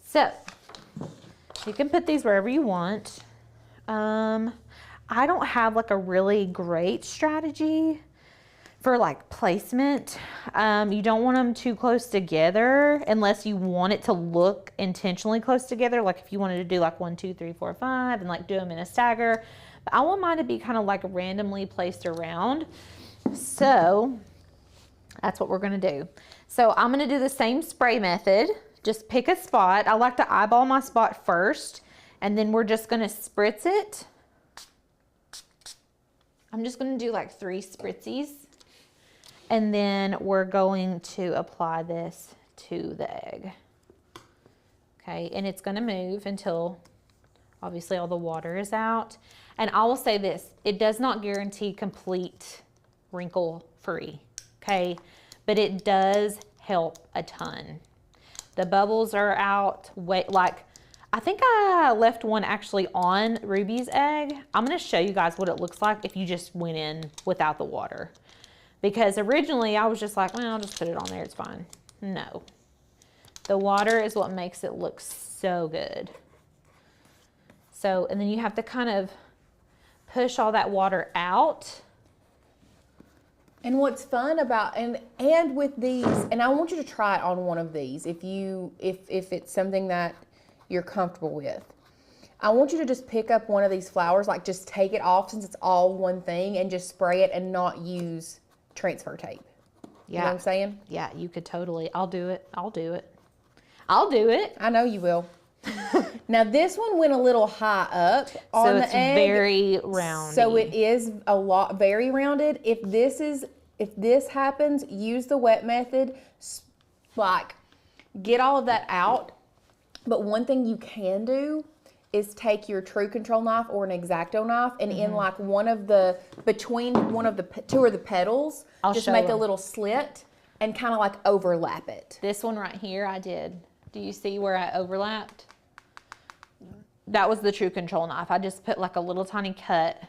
B: So you can put these wherever you want. I don't have like a really great strategy for like placement. You don't want them too close together unless you want it to look intentionally close together. Like if you wanted to do like 1, 2, 3, 4, 5 and like do them in a stagger. But I want mine to be kind of like randomly placed around. So that's what we're gonna do. So I'm gonna do the same spray method. Just pick a spot. I like to eyeball my spot first, and then we're just gonna spritz it. I'm just gonna do like 3 spritzies, and then we're going to apply this to the egg. Okay, and it's gonna move until obviously all the water is out. And I will say this, it does not guarantee complete wrinkle free, okay? But it does help a ton. The bubbles are out, like, I think I left one actually on Ruby's egg. I'm gonna show you guys what it looks like if you just went in without the water. Because originally I was just like, well, I'll just put it on there, it's fine. No, the water is what makes it look so good. So, and then you have to kind of push all that water out.
A: And what's fun about, and with these, and I want you to try it on one of these if it's something that you're comfortable with. I want you to just pick up one of these flowers, like just take it off since it's all one thing, and just spray it and not use transfer tape.
B: Yeah.
A: You know what I'm saying?
B: Yeah, you could totally. I'll do it. I'll do it. I'll do it.
A: I know you will. Now this one went a little high up on the egg. So it's
B: very rounded.
A: So it is very rounded. If this happens, use the wet method, like get all of that out. But one thing you can do is take your True Control knife or an X-Acto knife, and in like between one of the 2 of the petals, just make a little slit and kind of like overlap it.
B: This one right here I did. Do you see where I overlapped? That was the True Control knife. I just put like a little tiny cut.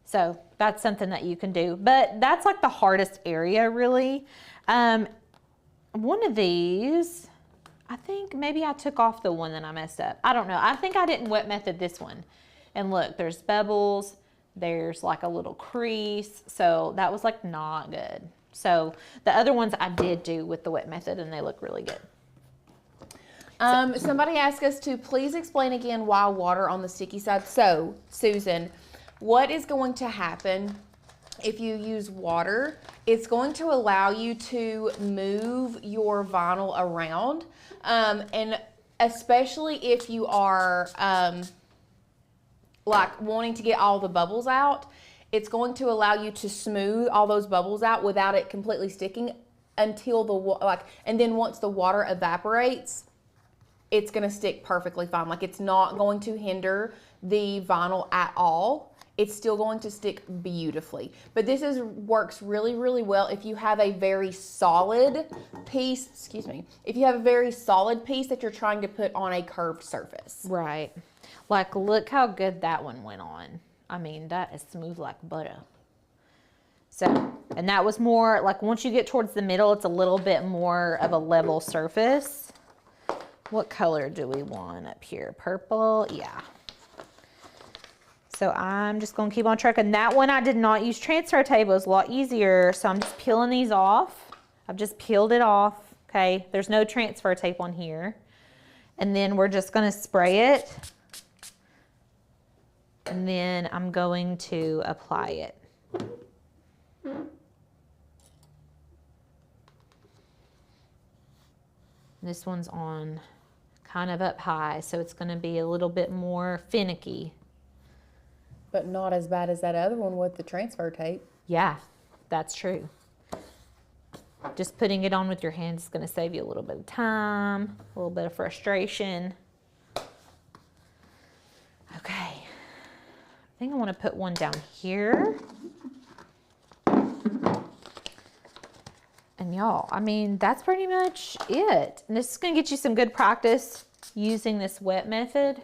B: So that's something that you can do. But that's like the hardest area really. One of these, I think maybe I took off the one that I messed up. I don't know. I think I didn't wet method this one. And look, there's bubbles. There's like a little crease. So that was like not good. So the other ones I did do with the wet method and they look really good.
A: Somebody asked us to please explain again why water on the sticky side. So, Susan, what is going to happen if you use water? It's going to allow you to move your vinyl around, and especially if you are like wanting to get all the bubbles out, it's going to allow you to smooth all those bubbles out without it completely sticking until and then once the water evaporates, it's going to stick perfectly fine. Like it's not going to hinder the vinyl at all. It's still going to stick beautifully. But this works really, really well if you have a very solid piece, if you have a very solid piece that you're trying to put on a curved surface.
B: Right. Like look how good that one went on. I mean, that is smooth like butter. So, and that was more like once you get towards the middle, it's a little bit more of a level surface. What color do we want up here? Purple? Yeah. So I'm just going to keep on trucking. That one I did not use transfer tape. It was a lot easier. So I'm just peeling these off. I've just peeled it off. Okay. There's no transfer tape on here. And then we're just going to spray it. And then I'm going to apply it. This one's on kind of up high, so it's going to be a little bit more finicky.
A: But not as bad as that other one with the transfer tape.
B: Yeah, that's true. Just putting it on with your hands is going to save you a little bit of time, a little bit of frustration. Okay. I think I want to put one down here. And y'all, I mean, that's pretty much it. And this is going to get you some good practice using this wet method.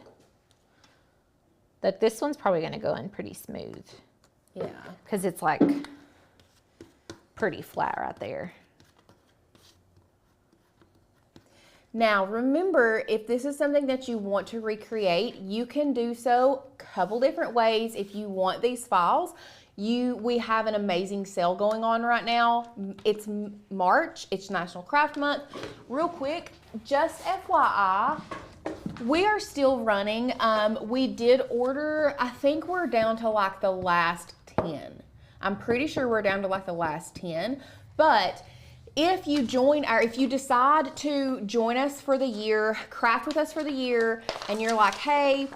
B: Like this one's probably going to go in pretty smooth.
A: Yeah.
B: Because it's like pretty flat right there.
A: Now, remember, if this is something that you want to recreate, you can do so a couple different ways. If you want these files, we have an amazing sale going on right now. It's March, it's National Craft Month. Real quick, just FYI, we are still running. We did order, I think we're down to like the last 10. I'm pretty sure we're down to like the last 10, but if you decide to join us for the year, craft with us for the year, and you're like, hey,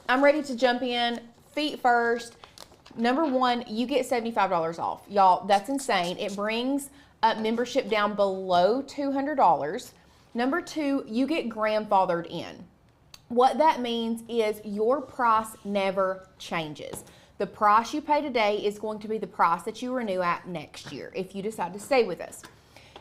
A: I'm ready to jump in, feet first, number one, you get $75 off. Y'all, that's insane. It brings membership down below $200. Number two, you get grandfathered in. What that means is your price never changes. The price you pay today is going to be the price that you renew at next year if you decide to stay with us.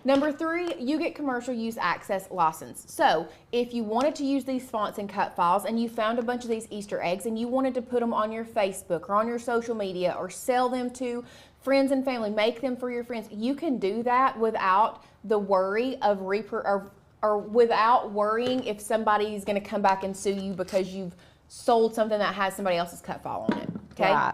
A: Number three, you get commercial use access license. So if you wanted to use these fonts and cut files and you found a bunch of these Easter eggs and you wanted to put them on your Facebook or on your social media or sell them to friends and family, make them for your friends, you can do that without the worry of or without worrying if somebody's going to come back and sue you because you've sold something that has somebody else's cut file on it. Okay.
B: Right.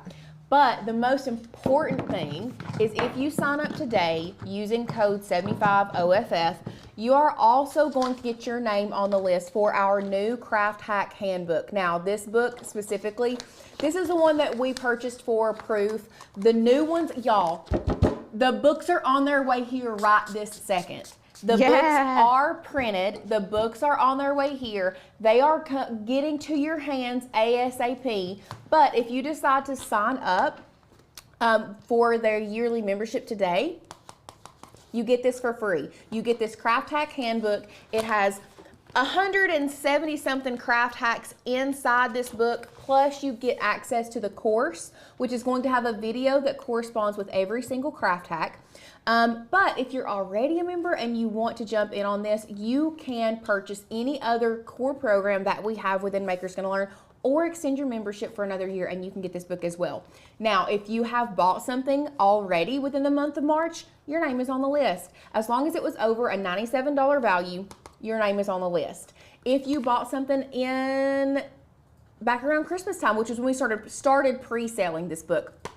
A: But the most important thing is if you sign up today using code 75OFF, you are also going to get your name on the list for our new Craft Hack Handbook. Now, this book specifically, this is the one that we purchased for proof. The new ones, y'all, the books are on their way here right this second. The books are printed. The books are on their way here. They are getting to your hands ASAP. But if you decide to sign up for their yearly membership today, you get this for free. You get this Craft Hack Handbook. It has 170 something craft hacks inside this book, plus you get access to the course, which is going to have a video that corresponds with every single craft hack. But if you're already a member and you want to jump in on this, you can purchase any other core program that we have within Makers Gonna Learn, or extend your membership for another year and you can get this book as well. Now, if you have bought something already within the month of March, your name is on the list. As long as it was over a $97 value, your name is on the list. If you bought something back around Christmas time, which is when we started pre-selling this book,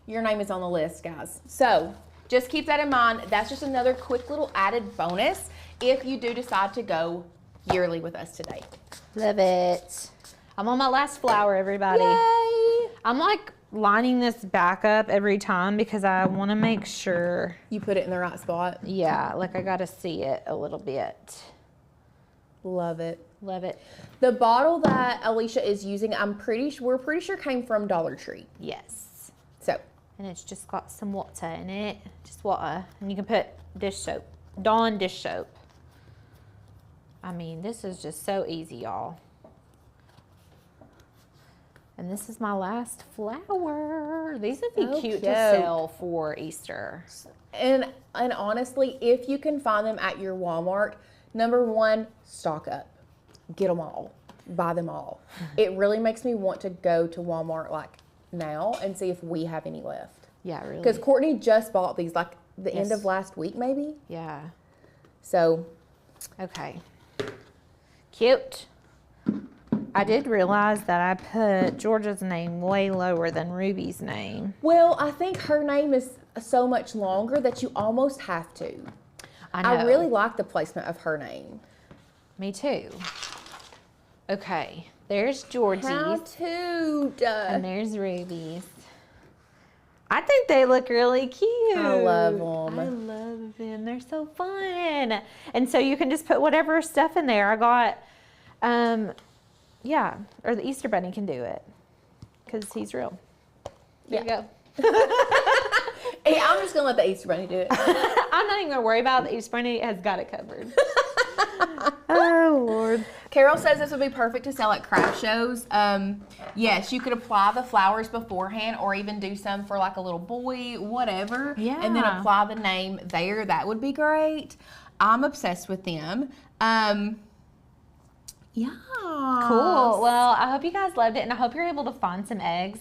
A: your name is on the list, guys. So just keep that in mind. That's just another quick little added bonus if you do decide to go yearly with us today.
B: Love it. I'm on my last flower, everybody.
A: Yay!
B: I'm like lining this back up every time because I want to make sure
A: you put it in the right spot.
B: Yeah, like I got to see it a little bit.
A: Love it.
B: Love it.
A: The bottle that Alicia is using, we're pretty sure came from Dollar Tree.
B: Yes.
A: So.
B: And it's just got some water in it. Just water. And you can put dish soap. Dawn dish soap. I mean, this is just so easy, y'all. And this is my last flower. These would be cute to sell for Easter.
A: And honestly, if you can find them at your Walmart, number one, stock up. Get them all. Buy them all. It really makes me want to go to Walmart like now and see if we have any left.
B: Yeah, really.
A: Because Courtney just bought these like the end of last week maybe.
B: Yeah.
A: So.
B: Okay. Cute. I did realize that I put Georgia's name way lower than Ruby's name.
A: Well, I think her name is so much longer that you almost have to.
B: I know.
A: I really like the placement of her name.
B: Me too. Okay, there's Georgie's.
A: How cute.
B: And there's Ruby's. I think they look really cute.
A: I love them.
B: I love them. They're so fun. And so you can just put whatever stuff in there. I got, yeah, or the Easter Bunny can do it because he's real. There you go.
A: Hey, I'm just going to let the Easter Bunny do it.
B: I'm not even going to worry about it. The Easter Bunny has got it covered. Oh, Lord.
A: Carol says this would be perfect to sell at craft shows. Yes, you could apply the flowers beforehand or even do some for like a little boy, whatever.
B: Yeah.
A: And then apply the name there. That would be great. I'm obsessed with them. Yeah.
B: Cool. Well, I hope you guys loved it, and I hope you're able to find some eggs.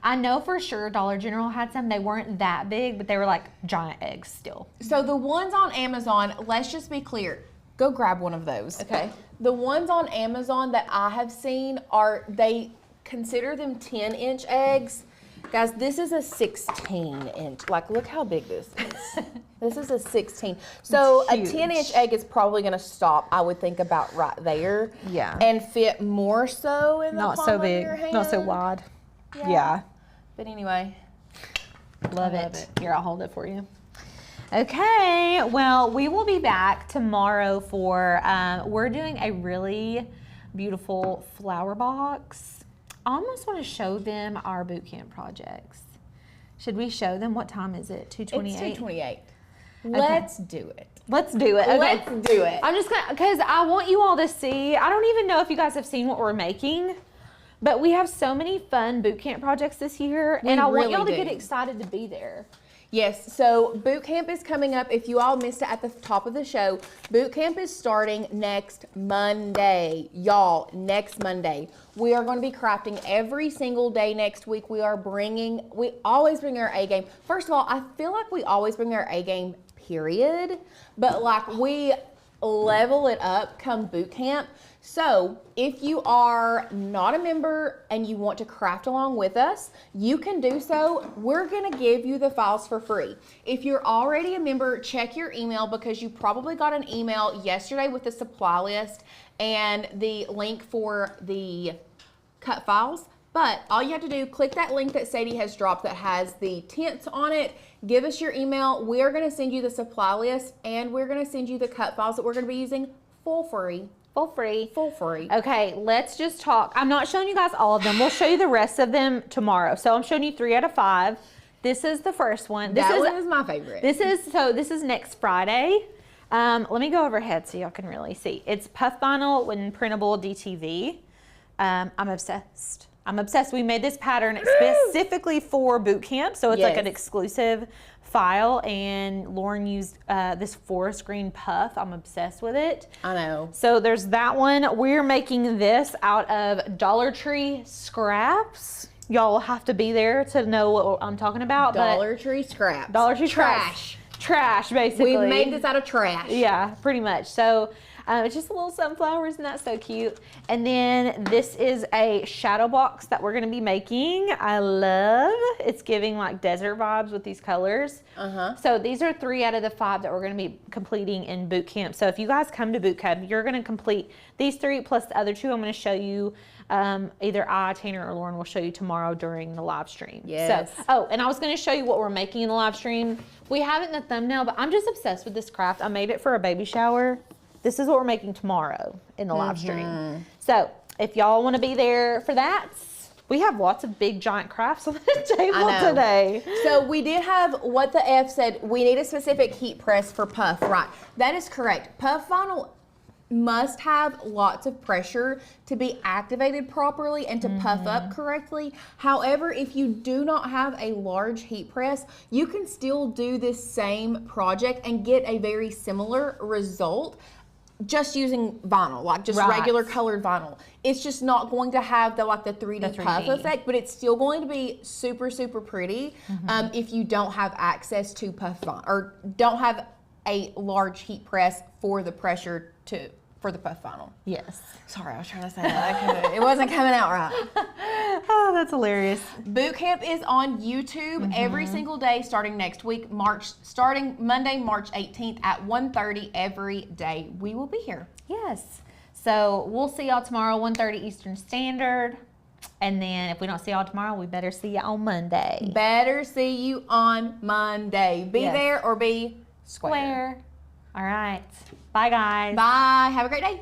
B: I know for sure Dollar General had some. They weren't that big, but they were like giant eggs still.
A: So the ones on Amazon, let's just be clear. Go grab one of those.
B: Okay.
A: The ones on Amazon that I have seen they consider them 10-inch eggs. Guys, this is a 16-inch. Like, look how big this is. This is a 16. So a 10-inch egg is probably going to stop, I would think, about right there.
B: Yeah.
A: And fit more so in the palm of your hand.
B: Not so wide. Yeah.
A: But anyway.
B: Love it. Here, I'll hold it for you. Okay, well, we will be back tomorrow for, we're doing a really beautiful flower box. I almost want to show them our boot camp projects. Should we show them? What time is it? 2:28?
A: It's 2:28. Let's do it.
B: Let's do it. Okay.
A: Let's do it.
B: I'm just going to, because I want you all to see. I don't even know if you guys have seen what we're making, but we have so many fun boot camp projects this year, and I want y'all to get excited to be there.
A: Yes, so boot camp is coming up. If you all missed it at the top of the show, boot camp is starting next Monday. Y'all, next Monday. We are going to be crafting every single day next week. We always bring our A game. First of all, I feel like we always bring our A game, period. But like we level it up come boot camp. So if you are not a member and you want to craft along with us, you can do so. We're going to give you the files for free. If you're already a member, check your email because you probably got an email yesterday with the supply list and the link for the cut files. But all you have to do, click that link that Sadie has dropped that has the tints on it. Give us your email. We're going to send you the supply list and we're going to send you the cut files that we're going to be using for free.
B: For free.
A: For free.
B: Okay, let's just talk. I'm not showing you guys all of them. We'll show you the rest of them tomorrow. So I'm showing you 3 out of 5. This is the first one.
A: That one is my favorite.
B: This is next Friday. Let me go overhead so y'all can really see. It's puff vinyl and printable DTV. I'm obsessed. I'm obsessed. We made this pattern specifically for boot camp, so it's like an exclusive file, and Lauren used this forest green puff. I'm obsessed with it.
A: I know.
B: So there's that one. We're making this out of Dollar Tree scraps. Y'all will have to be there to know what I'm talking about.
A: Dollar Tree scraps.
B: Dollar Tree
A: trash.
B: Trash, basically.
A: We made this out of trash.
B: Yeah, pretty much. So it's just little sunflowers, and that's so cute. And then this is a shadow box that we're going to be making. I love. It's giving like desert vibes with these colors. So these are 3 out of the 5 that we're going to be completing in boot camp. So if you guys come to boot camp, you're going to complete these 3 plus the other 2 I'm going to show you. Either I, Tanner, or Lauren will show you tomorrow during the live stream.
A: Yes.
B: So, oh, and I was going to show you what we're making in the live stream. We have it in the thumbnail, but I'm just obsessed with this craft. I made it for a baby shower. This is what we're making tomorrow in the live stream. So if y'all want to be there for that, we have lots of big giant crafts on the table today.
A: So we did have what the F said. We need a specific heat press for puff, right? That is correct. Puff vinyl must have lots of pressure to be activated properly and to puff up correctly. However, if you do not have a large heat press, you can still do this same project and get a very similar result just using vinyl, like just regular colored vinyl. It's just not going to have the 3D puff effect, but it's still going to be super, super pretty if you don't have access to puff vinyl or don't have a large heat press for the pressure for the puff vinyl.
B: Yes.
A: Sorry, I was trying to say that. It wasn't coming out right.
B: Oh, that's hilarious.
A: Boot camp is on YouTube every single day starting next week, starting Monday, March 18th at 1:30 every day. We will be here.
B: Yes. So we'll see y'all tomorrow, 1:30 Eastern Standard. And then if we don't see y'all tomorrow, we better see you on Monday.
A: Better see you on Monday. Be there or be square.
B: All right. Bye, guys.
A: Bye. Have a great day.